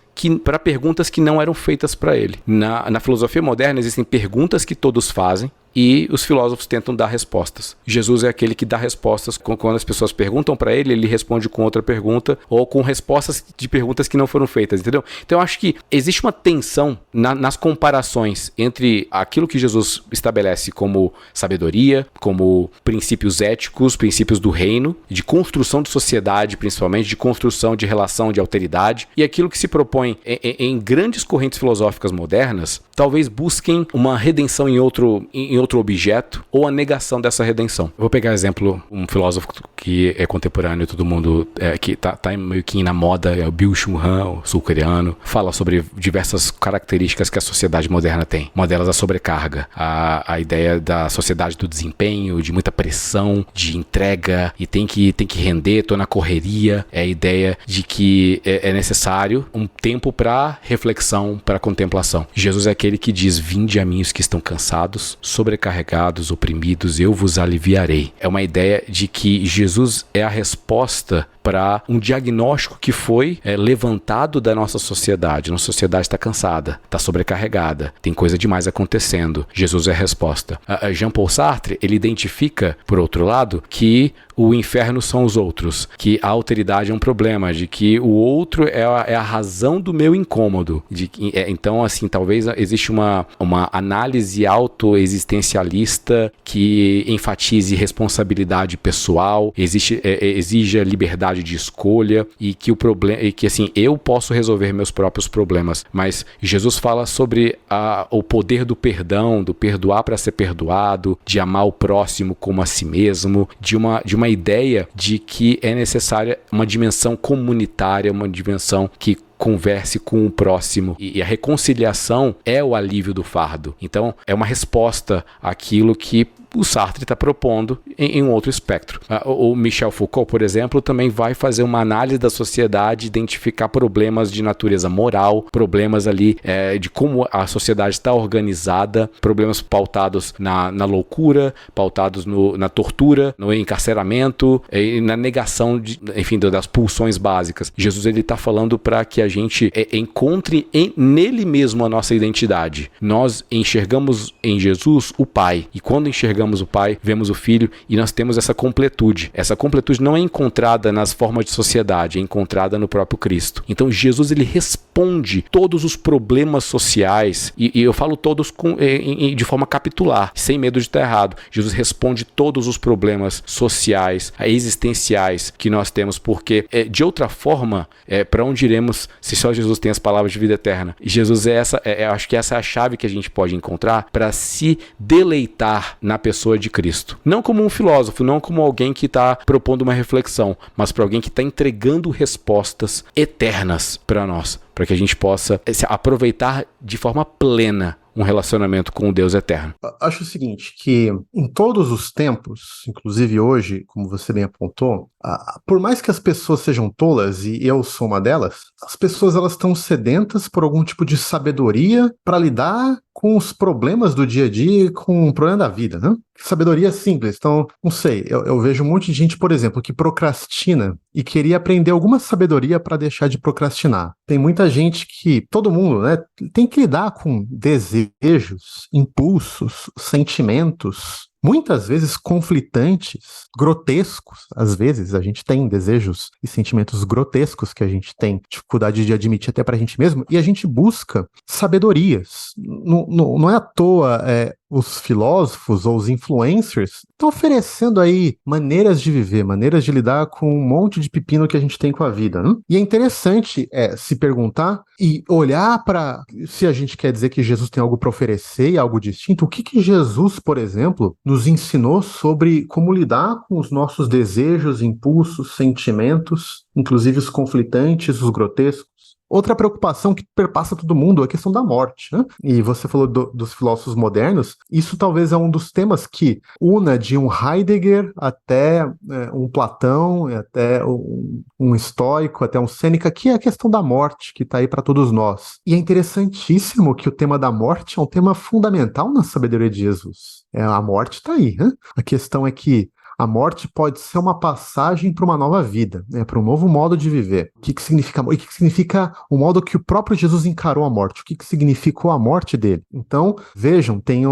para perguntas que não eram feitas para ele. Na filosofia moderna existem perguntas que todos fazem e os filósofos tentam dar respostas. Jesus é aquele que dá respostas. Quando as pessoas perguntam para ele, ele responde com outra pergunta ou com respostas de perguntas que não foram feitas, entendeu? Então eu acho que existe uma tensão nas comparações entre aquilo que Jesus estabelece como sabedoria, como princípios éticos, princípios do reino, de construção de sociedade, principalmente, de construção de relação de alteridade, e aquilo que se propõe em grandes correntes filosóficas modernas, talvez busquem uma redenção em outro objeto ou a negação dessa redenção. Eu vou pegar exemplo, um filósofo que é contemporâneo, todo mundo que tá meio que na moda, é o Byung-Chul Han, o sul-coreano, fala sobre diversas características que a sociedade moderna tem. Uma delas a sobrecarga, a ideia da sociedade do desempenho, de muita pressão, de entrega, e tem que render, tô na correria, é a ideia de que é necessário um tempo para reflexão, para contemplação. Jesus é aquele que diz: vinde a mim os que estão cansados, sobrecarregados, oprimidos, eu vos aliviarei. É uma ideia de que Jesus é a resposta para um diagnóstico que foi levantado da nossa sociedade. Nossa sociedade está cansada, está sobrecarregada, tem coisa demais acontecendo. Jesus é a resposta. Jean-Paul Sartre, ele identifica, por outro lado, que o inferno são os outros, que a alteridade é um problema, de que o outro é a razão do meu incômodo. Então, assim, talvez existe uma análise autoexistencialista que enfatize responsabilidade pessoal, exija liberdade de escolha e que assim, eu posso resolver meus próprios problemas. Mas Jesus fala sobre o poder do perdão, do perdoar para ser perdoado, de amar o próximo como a si mesmo, de uma ideia de que é necessária uma dimensão comunitária, uma dimensão que converse com o próximo. E a reconciliação é o alívio do fardo. Então, é uma resposta àquilo que o Sartre está propondo em um outro espectro. O Michel Foucault, por exemplo, também vai fazer uma análise da sociedade, identificar problemas de natureza moral, problemas ali de como a sociedade está organizada, problemas pautados na loucura, pautados na tortura, no encarceramento e na negação das pulsões básicas. Jesus está falando para que a gente encontre nele mesmo a nossa identidade. Nós enxergamos em Jesus o Pai, e quando enxergamos o Pai, vemos o Filho, e nós temos essa completude. Essa completude não é encontrada nas formas de sociedade, é encontrada no próprio Cristo. Então Jesus, ele responde todos os problemas sociais, e eu falo todos de forma capitular, sem medo de estar errado. Jesus responde todos os problemas sociais, existenciais que nós temos, porque de outra forma, para onde iremos se só Jesus tem as palavras de vida eterna? E Jesus eu acho que essa é a chave que a gente pode encontrar para se deleitar na pessoa de Cristo. Não como um filósofo, não como alguém que está propondo uma reflexão, mas para alguém que está entregando respostas eternas para nós, para que a gente possa aproveitar de forma plena um relacionamento com o Deus eterno. Acho o seguinte, que em todos os tempos, inclusive hoje, como você bem apontou, por mais que as pessoas sejam tolas, e eu sou uma delas, as pessoas elas estão sedentas por algum tipo de sabedoria para lidar com os problemas do dia a dia, com o problema da vida, né? Sabedoria simples. Então, não sei, eu vejo um monte de gente, por exemplo, que procrastina e queria aprender alguma sabedoria para deixar de procrastinar. Tem muita gente que, todo mundo, né, tem que lidar com desejos, impulsos, sentimentos, muitas vezes conflitantes, grotescos. Às vezes a gente tem desejos e sentimentos grotescos que a gente tem dificuldade de admitir até pra gente mesmo, e a gente busca sabedorias. Não é à toa os filósofos ou os influencers estão oferecendo aí maneiras de viver, maneiras de lidar com um monte de pepino que a gente tem com a vida, né? E é interessante se perguntar e olhar para, se a gente quer dizer que Jesus tem algo para oferecer e algo distinto, o que Jesus, por exemplo, nos ensinou sobre como lidar com os nossos desejos, impulsos, sentimentos, inclusive os conflitantes, os grotescos. Outra preocupação que perpassa todo mundo é a questão da morte, né? E você falou dos filósofos modernos, isso talvez é um dos temas que una de um Heidegger até um Platão, até um estoico, até um Sêneca, que é a questão da morte, que está aí para todos nós. E é interessantíssimo que o tema da morte é um tema fundamental na sabedoria de Jesus. A morte está aí, né? A questão é que a morte pode ser uma passagem para uma nova vida, para um novo modo de viver. O que significa amor? E o que significa o modo que o próprio Jesus encarou a morte? O que significou a morte dele? Então, vejam, tem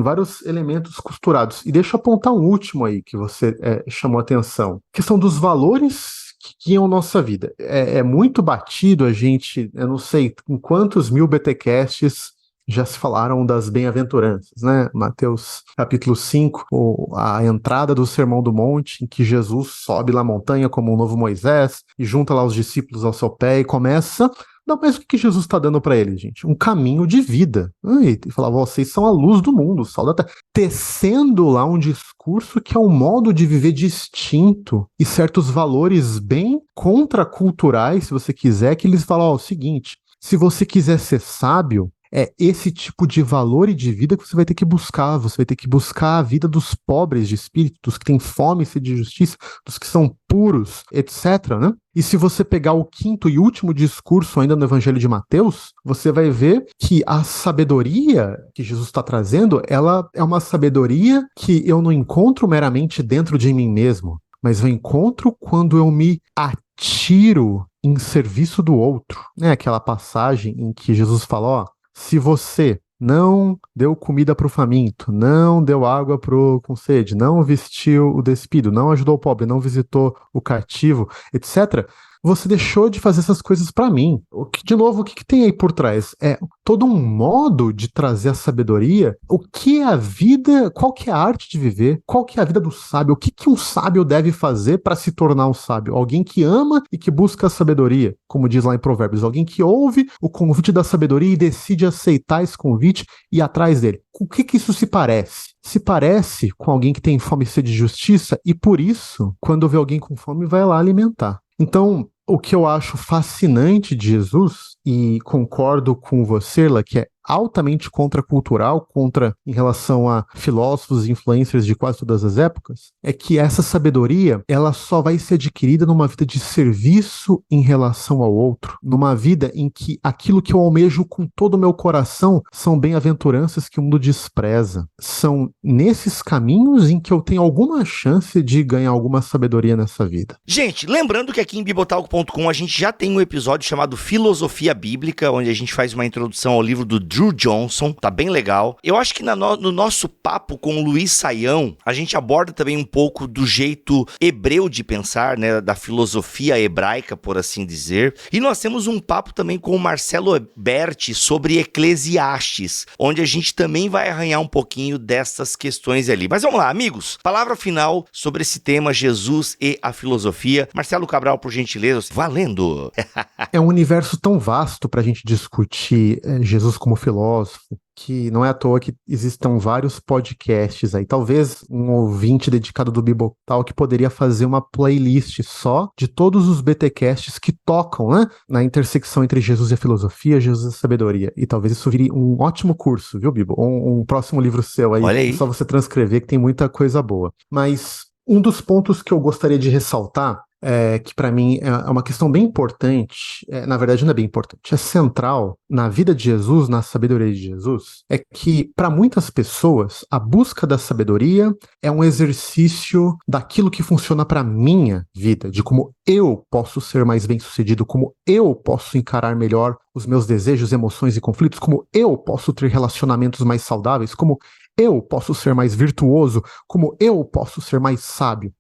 vários elementos costurados. E deixa eu apontar um último aí que você chamou a atenção. A questão dos valores que guiam nossa vida. É muito batido a gente, eu não sei em quantos mil BTcasts já se falaram das bem-aventuranças, né? Mateus capítulo 5, a entrada do Sermão do Monte, em que Jesus sobe lá a montanha como um novo Moisés e junta lá os discípulos ao seu pé e começa... Não, mas o que Jesus está dando para eles, gente? Um caminho de vida. E falava, vocês são a luz do mundo, o sol da terra. Tecendo lá um discurso que é um modo de viver distinto e certos valores bem contraculturais, se você quiser, que eles falam, o seguinte, se você quiser ser sábio, é esse tipo de valor e de vida que você vai ter que buscar. Você vai ter que buscar a vida dos pobres de espírito, dos que têm fome e sede de justiça, dos que são puros, etc., né? E se você pegar o quinto e último discurso ainda no Evangelho de Mateus, você vai ver que a sabedoria que Jesus está trazendo, ela é uma sabedoria que eu não encontro meramente dentro de mim mesmo, mas eu encontro quando eu me atiro em serviço do outro. Aquela passagem em que Jesus fala, ó, se você não deu comida para o faminto, não deu água com sede, não vestiu o despido, não ajudou o pobre, não visitou o cativo, etc., você deixou de fazer essas coisas para mim. De novo, o que tem aí por trás? É todo um modo de trazer a sabedoria. O que é a vida? Qual que é a arte de viver? Qual que é a vida do sábio? O que um sábio deve fazer para se tornar um sábio? Alguém que ama e que busca a sabedoria, como diz lá em Provérbios. Alguém que ouve o convite da sabedoria e decide aceitar esse convite e ir atrás dele. O que isso se parece? Se parece com alguém que tem fome e sede de justiça e, por isso, quando vê alguém com fome, vai lá alimentar. Então, o que eu acho fascinante de Jesus, e concordo com você, Lá, que é altamente contracultural, em relação a filósofos e influencers de quase todas as épocas, é que essa sabedoria, ela só vai ser adquirida numa vida de serviço em relação ao outro, numa vida em que aquilo que eu almejo com todo o meu coração são bem-aventuranças que o mundo despreza. São nesses caminhos em que eu tenho alguma chance de ganhar alguma sabedoria nessa vida. Gente, lembrando que aqui em bibotalk.com a gente já tem um episódio chamado Filosofia Bíblica, onde a gente faz uma introdução ao livro do Drew Johnson, tá bem legal. Eu acho que no nosso papo com o Luiz Saião, a gente aborda também um pouco do jeito hebreu de pensar, né, da filosofia hebraica, por assim dizer. E nós temos um papo também com o Marcelo Berti sobre Eclesiastes, onde a gente também vai arranhar um pouquinho dessas questões ali. Mas vamos lá, amigos. Palavra final sobre esse tema, Jesus e a filosofia. Marcelo Cabral, por gentileza, valendo! É um universo tão vasto pra gente discutir Jesus como filósofo, que não é à toa que existam vários podcasts aí. Talvez um ouvinte dedicado do Bibotalk poderia fazer uma playlist só de todos os BTcasts que tocam, né, na intersecção entre Jesus e a filosofia, Jesus e a sabedoria. E talvez isso vire um ótimo curso, viu, Bibo? Um próximo livro seu aí. Olha aí. É só você transcrever que tem muita coisa boa. Mas um dos pontos que eu gostaria de ressaltar que para mim é uma questão bem importante, na verdade não é bem importante, é central na vida de Jesus, na sabedoria de Jesus, é que para muitas pessoas a busca da sabedoria é um exercício daquilo que funciona para minha vida, de como eu posso ser mais bem-sucedido, como eu posso encarar melhor os meus desejos, emoções e conflitos, como eu posso ter relacionamentos mais saudáveis, como eu posso ser mais virtuoso, como eu posso ser mais sábio.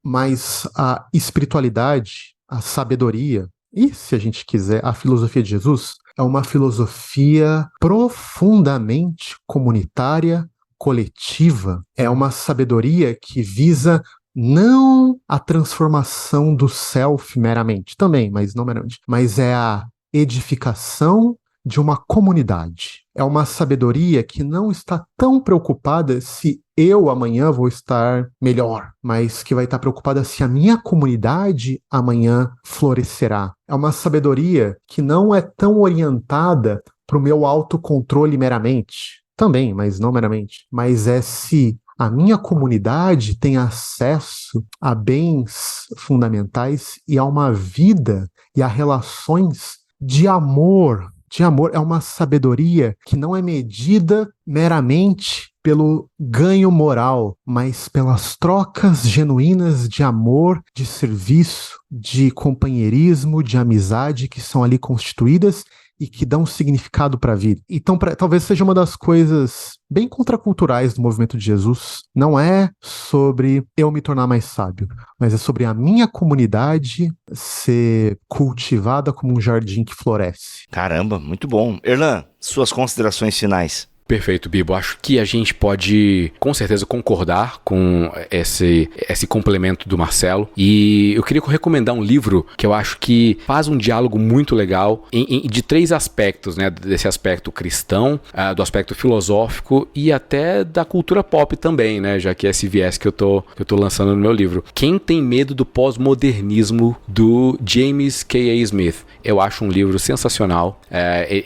Mas a espiritualidade, a sabedoria e, se a gente quiser, a filosofia de Jesus é uma filosofia profundamente comunitária, coletiva. É uma sabedoria que visa não a transformação do self meramente, também, mas não meramente, mas é a edificação de uma comunidade. É uma sabedoria que não está tão preocupada se eu amanhã vou estar melhor, mas que vai estar preocupada se a minha comunidade amanhã florescerá. É uma sabedoria que não é tão orientada para o meu autocontrole meramente. Também, mas não meramente. Mas é se a minha comunidade tem acesso a bens fundamentais e a uma vida e a relações de amor. De amor é uma sabedoria que não é medida meramente pelo ganho moral, mas pelas trocas genuínas de amor, de serviço, de companheirismo, de amizade que são ali constituídas e que dão significado para a vida. Então, talvez seja uma das coisas bem contraculturais do movimento de Jesus. Não é sobre eu me tornar mais sábio, mas é sobre a minha comunidade ser cultivada como um jardim que floresce. Caramba, muito bom. Erlan, suas considerações finais. Perfeito, Bibo. Acho que a gente pode, com certeza, concordar com esse complemento do Marcelo. E eu queria recomendar um livro que eu acho que faz um diálogo muito legal de três aspectos, né? Desse aspecto cristão, do aspecto filosófico e até da cultura pop também, né? Já que é esse viés que eu tô lançando no meu livro. Quem tem medo do pós-modernismo, do James K.A. Smith. Eu acho um livro sensacional.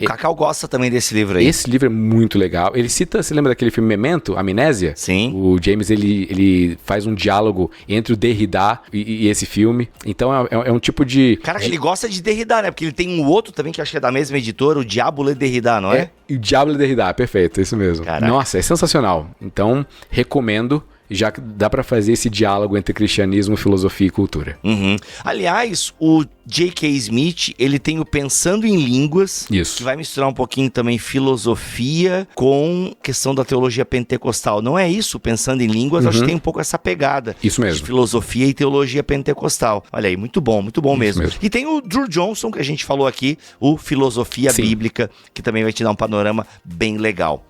O Cacau gosta também desse livro aí. Esse livro é muito legal. Ele cita, você lembra daquele filme Memento, Amnésia? Sim. O James, ele faz um diálogo entre o Derrida e esse filme. Então é um tipo de... Cara, ele gosta de Derrida, né? Porque ele tem um outro também que acho que é da mesma editora, o Diabo Le Derrida, não é? O Diabo Le Derrida, perfeito, é isso mesmo. Caraca. Nossa, é sensacional. Então, recomendo. já dá pra fazer esse diálogo entre cristianismo, filosofia e cultura. Uhum. Aliás, o J.K. Smith, ele tem o Pensando em Línguas, Isso. que vai misturar um pouquinho também filosofia com questão da teologia pentecostal. Não é isso? Pensando em Línguas, acho que tem um pouco essa pegada. Isso mesmo. De filosofia e teologia pentecostal. Olha aí, muito bom mesmo. E tem o Drew Johnson, que a gente falou aqui, o Filosofia Bíblica, que também vai te dar um panorama bem legal.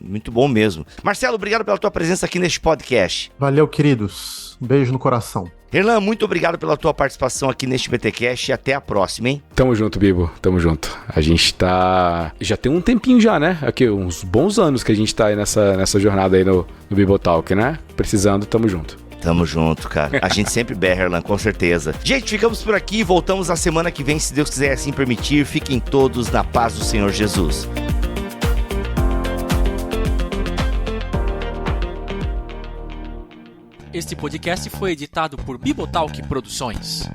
Muito bom mesmo. Marcelo, obrigado pela tua presença aqui neste podcast. Valeu, queridos. Um beijo no coração. Erlan, muito obrigado pela tua participação aqui neste BTcast e até a próxima, hein? Tamo junto, Bibo. Tamo junto. A gente tá... Já tem um tempinho já, né? Aqui, uns bons anos que a gente tá aí nessa jornada aí no Bibotalk, né? Precisando, tamo junto. Tamo junto, cara. A gente sempre berra, Erlan, com certeza. Gente, ficamos por aqui. Voltamos na semana que vem, se Deus quiser assim permitir. Fiquem todos na paz do Senhor Jesus. Este podcast foi editado por Bibotalk Produções.